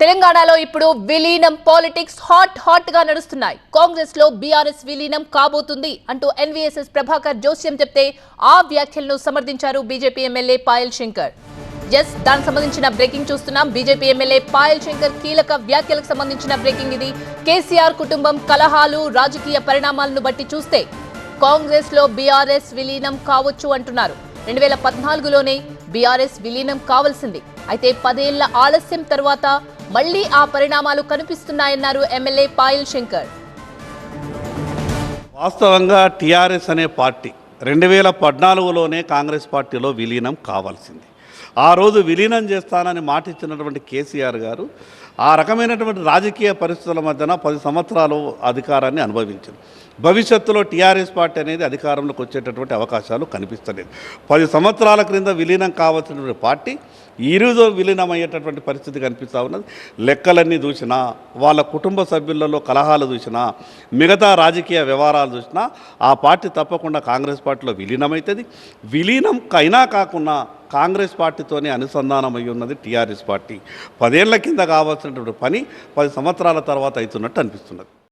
తెలంగాణలో ఇప్పుడు విలీనం పాలిటిక్స్ హాట్ గా నడుస్తున్నాయి. కాంగ్రెస్ లో బీఆర్ఎస్ విలీనం కాబోతుంది అంటూ ఎన్వీఎస్ఎస్ ప్రభాకర్ జోస్యం చెప్తే ఆ వ్యాఖ్యలను సమర్థించారు బీజేపీ ఎమ్మెల్యే పాయల్ శంకర్. దానికి సంబంధించిన బ్రేకింగ్ చూస్తున్నాం. బీజేపీ ఎమ్మెల్యే పాయల్ శంకర్ కీలక వ్యాఖ్యలకు సంబంధించిన బ్రేకింగ్ ఇది. కేసీఆర్ కుటుంబం కలహాలు రాజకీయ పరిణామాలను బట్టి చూస్తే కాంగ్రెస్ లో బీఆర్ఎస్ విలీనం కావచ్చు అంటున్నారు. 2014లోనే బీఆర్ఎస్ విలీనం కావాల్సింది. అయితే 10 ఏళ్ల ఆలస్యం తర్వాత మళ్లీ ఆ పరిణామాలు కనిపిస్తున్నాయన్నారు ఎమ్మెల్యే పాయల్ శంకర్. వాస్తవంగా టీఆర్ఎస్ అనే పార్టీ 2014లోనే కాంగ్రెస్ పార్టీలో విలీనం కావాల్సింది. ఆ రోజు విలీనం చేస్తానని మాట ఇచ్చినటువంటి కేసీఆర్ గారు ఆ రకమైనటువంటి రాజకీయ పరిస్థితుల మధ్యన 10 సంవత్సరాలు అధికారాన్ని అనుభవించారు. భవిష్యత్తులో టీఆర్ఎస్ పార్టీ అనేది అధికారంలోకి వచ్చేటటువంటి అవకాశాలు కనిపిస్తలేదు. 10 సంవత్సరాల క్రింద విలీనం కావాల్సినటువంటి పార్టీ ఈరోజు విలీనం అయ్యేటటువంటి పరిస్థితి కనిపిస్తూ ఉన్నది. లెక్కలన్నీ చూసినా, వాళ్ళ కుటుంబ సభ్యులలో కలహాలు చూసినా, మిగతా రాజకీయ వ్యవహారాలు చూసినా ఆ పార్టీ తప్పకుండా కాంగ్రెస్ పార్టీలో విలీనమవుతుంది. విలీనం అయినా కాకుండా కాంగ్రెస్ పార్టీతోనే అనుసంధానం అయి ఉన్నది టీఆర్ఎస్ పార్టీ. 10 ఏళ్ల కింద కావాల్సినటువంటి పని 10 సంవత్సరాల తర్వాత అవుతున్నట్టు అనిపిస్తున్నది.